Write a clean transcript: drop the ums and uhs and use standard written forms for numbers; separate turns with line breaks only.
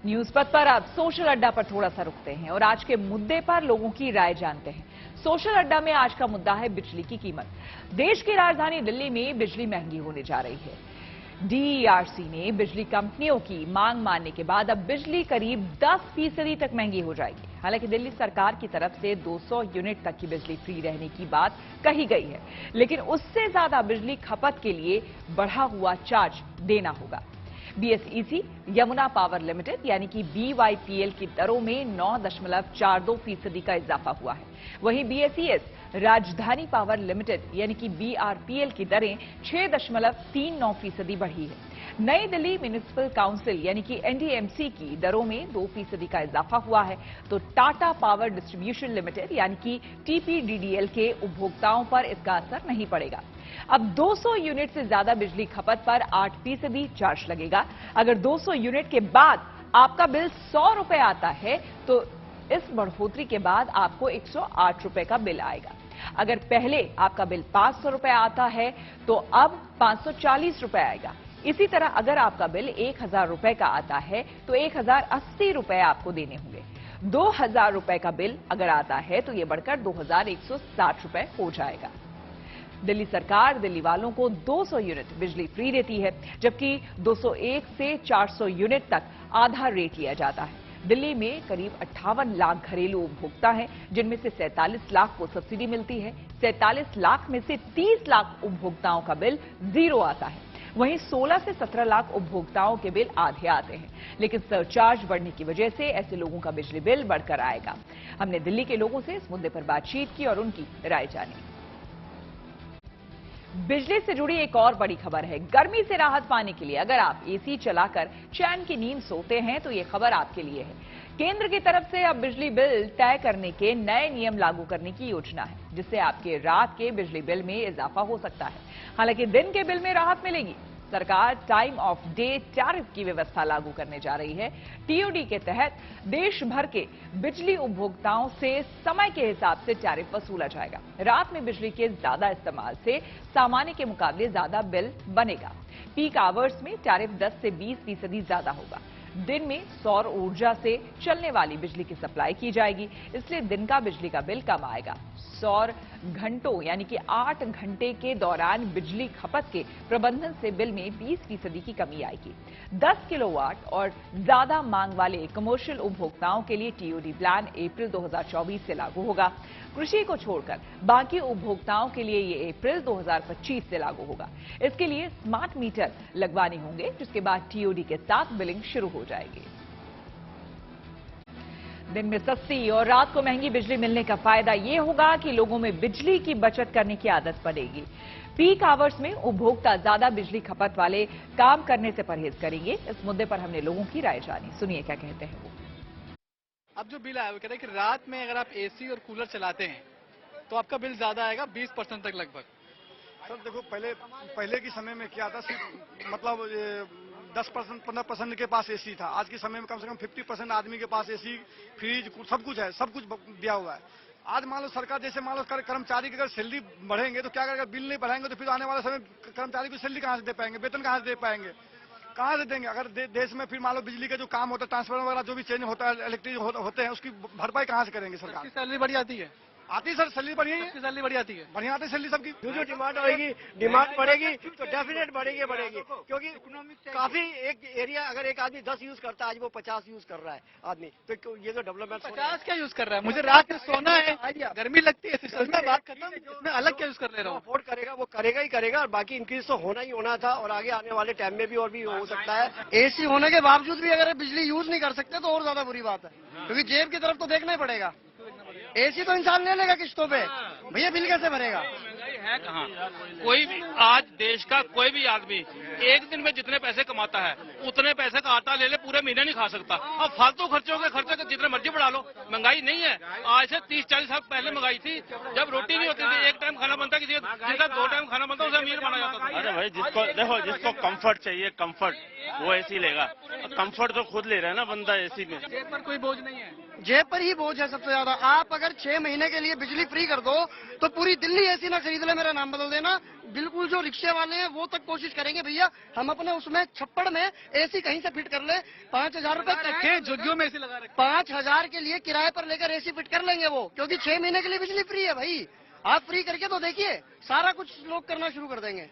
News पथ पर अब सोशल अड्डा पर थोड़ा सा रुकते हैं और आज के मुद्दे पर लोगों की राय जानते हैं। सोशल अड्डा में आज का मुद्दा है बिजली की कीमत। देश की राजधानी दिल्ली में बिजली महंगी होने जा रही है। डीईआरसी ने बिजली कंपनियों की मांग मानने के बाद अब बिजली करीब 10% तक महंगी हो जाएगी। हालांकि दिल्ली सरकार की तरफ से 200 यूनिट तक की बिजली फ्री रहने की बात कही गई है, लेकिन उससे ज्यादा बिजली खपत के लिए बढ़ा हुआ चार्ज देना होगा। बीएसईसी यमुना पावर लिमिटेड यानी कि बीवाईपीएल की दरों में 9.42% का इजाफा हुआ है। वहीं बीएसईएस राजधानी पावर लिमिटेड यानी कि बीआरपीएल की दरें 6.39% बढ़ी है। नई दिल्ली म्युनिसिपल काउंसिल यानी कि एनडीएमसी की दरों में 2% का इजाफा हुआ है, तो टाटा पावर डिस्ट्रीब्यूशन लिमिटेड यानी कि टीपीडीडीएल के उपभोक्ताओं पर इसका असर नहीं पड़ेगा। अब 200 यूनिट से ज्यादा बिजली खपत पर 8% चार्ज लगेगा। अगर 200 यूनिट के बाद आपका बिल 100 रुपए आता है तो इस बढ़ोतरी के बाद आपको 108 रुपए का बिल आएगा। अगर पहले आपका बिल 500 रुपए आता है तो अब 540 रुपए आएगा। इसी तरह अगर आपका बिल 1000 रुपए का आता है तो 1080 रुपए आपको देने होंगे। 2000 रुपए का बिल अगर आता है तो यह बढ़कर 2160 रुपए हो जाएगा। दिल्ली सरकार दिल्ली वालों को 200 यूनिट बिजली फ्री देती है, जबकि 201 से 400 यूनिट तक आधा रेट लिया जाता है। दिल्ली में करीब 58 लाख घरेलू उपभोक्ता हैं, जिनमें से 47 लाख को सब्सिडी मिलती है। 47 लाख में से 30 लाख उपभोक्ताओं का बिल जीरो आता है। वहीं 16 से 17 लाख उपभोक्ताओं के बिल आधे आते हैं, लेकिन सरचार्ज बढ़ने की वजह से ऐसे लोगों का बिजली बिल बढ़कर आएगा। हमने दिल्ली के लोगों से इस मुद्दे पर बातचीत की और उनकी राय जानी। बिजली से जुड़ी एक और बड़ी खबर है। गर्मी से राहत पाने के लिए अगर आप एसी चलाकर चैन की नींद सोते हैं तो ये खबर आपके लिए है। केंद्र की तरफ से अब बिजली बिल तय करने के नए नियम लागू करने की योजना है, जिससे आपके रात के बिजली बिल में इजाफा हो सकता है। हालांकि दिन के बिल में राहत मिलेगी। सरकार टाइम ऑफ डे टैरिफ की व्यवस्था लागू करने जा रही है। टीओडी के तहत देश भर के बिजली उपभोक्ताओं से समय के हिसाब से टैरिफ वसूला जाएगा। रात में बिजली के ज्यादा इस्तेमाल से सामान्य के मुकाबले ज्यादा बिल बनेगा। पीक आवर्स में टैरिफ 10 से 20% ज्यादा होगा। दिन में सौर ऊर्जा से चलने वाली बिजली की सप्लाई की जाएगी, इसलिए दिन का बिजली का बिल कम आएगा। सौर घंटों यानी कि 8 घंटे के दौरान बिजली खपत के प्रबंधन से बिल में 20% की कमी आएगी। 10 किलोवाट और ज्यादा मांग वाले कमर्शियल उपभोक्ताओं के लिए टीओडी प्लान अप्रैल 2024 से लागू होगा। कृषि को छोड़कर बाकी उपभोक्ताओं के लिए ये अप्रैल 2025 से लागू होगा। इसके लिए स्मार्ट मीटर लगवाने होंगे, जिसके बाद टीओडी के साथ बिलिंग शुरू हो जाएगी। दिन में सस्ती और रात को महंगी बिजली मिलने का फायदा ये होगा कि लोगों में बिजली की बचत करने की आदत पड़ेगी। पीक आवर्स में उपभोक्ता ज्यादा बिजली खपत वाले काम करने से परहेज करेंगे। इस मुद्दे पर हमने लोगों की राय जानी, सुनिए क्या कहते हैं वो।
अब जो बिल आया वो कह रहे हैं कि रात में अगर आप एसी और कूलर चलाते हैं तो आपका बिल ज्यादा आएगा, 20% तक लगभग।
सर देखो, पहले के समय में क्या था, सिर्फ मतलब 10% 15% के पास एसी था। आज के समय में कम से कम 50% आदमी के पास एसी, फ्रिज, सब कुछ है, सब कुछ दिया हुआ है। आज मान लो सरकार जैसे मान लो कर्मचारी की अगर सैलरी बढ़ेंगे तो क्या करेगा, बिल नहीं बढ़ाएंगे तो फिर आने वाले समय कर्मचारी को सैलरी कहाँ से दे पाएंगे, वेतन कहाँ से दे पाएंगे, कहाँ से देंगे। अगर देश में फिर मान लो बिजली का जो काम होता है, ट्रांसफार्मर वगैरह जो भी चेंज होता है, इलेक्ट्रिक होते हैं, उसकी भरपाई कहाँ से करेंगे सरकार।
सैलरी बढ़ी आती है,
आती सर, सैलरी बढ़िया है,
सैलरी बढ़ी आती है,
बढ़िया आती सैलरी सबकी।
जो डिमांड होगी, डिमांड बढ़ेगी तो डेफिनेट बढ़ेगी, क्योंकि काफी एक एरिया अगर एक आदमी 10 यूज करता है, आज वो 50 यूज कर रहा है आदमी, तो ये जो डेवलपमेंट
50 क्या यूज कर रहा है। मुझे रात में सोना है, गर्मी लगती है, बात खत्म, इसमें अलग क्या यूज कर ले रहा हूँ।
अफोर्ड करेगा वो करेगा ही करेगा, और बाकी इंक्रीज तो होना ही होना था, और आगे आने वाले टाइम में भी और भी हो सकता है। एसी होने के बावजूद भी अगर बिजली यूज नहीं कर सकते तो और ज्यादा बुरी बात है, क्योंकि जेब की तरफ तो देखना ही पड़ेगा। एसी तो इंसान ले लेगा किस्तों पे, भैया बिल कैसे भरेगा।
महंगाई है कहाँ। कोई भी आज देश का कोई भी आदमी एक दिन में जितने पैसे कमाता है उतने पैसे का आटा ले ले पूरे महीने नहीं खा सकता। अब फालतू खर्चों के खर्चे जितने मर्जी बढ़ा लो, महंगाई नहीं है। आज से 30-40 साल पहले महंगाई थी, जब रोटी नहीं होती थी, एक टाइम खाना बनता, किसी जिसका 2 टाइम खाना बनता उसे अमीर माना जाता था।
अरे भाई, जिसको कंफर्ट चाहिए, कंफर्ट वो एसी लेगा। कंफर्ट तो खुद ले रहा है ना बंदा एसी में।
जेब पर कोई बोझ नहीं है।
जेब पर ही बोझ है सबसे ज्यादा। आप अगर 6 महीने के लिए बिजली फ्री कर दो तो पूरी दिल्ली एसी ना खरीद ले, मेरा नाम बदल देना। बिल्कुल जो रिक्शे वाले हैं वो तक कोशिश करेंगे भैया हम अपने उसमें छप्पड़ में एसी कहीं से फिट कर ले। 5,000 रुपए
रखे झुग्गियों में एसी लगा रखे।
5,000 के लिए किराए पर लेकर एसी फिट कर लेंगे वो, क्योंकि 6 महीने के लिए बिजली फ्री है भाई। आप फ्री करके तो देखिए, सारा कुछ लोग करना शुरू कर देंगे।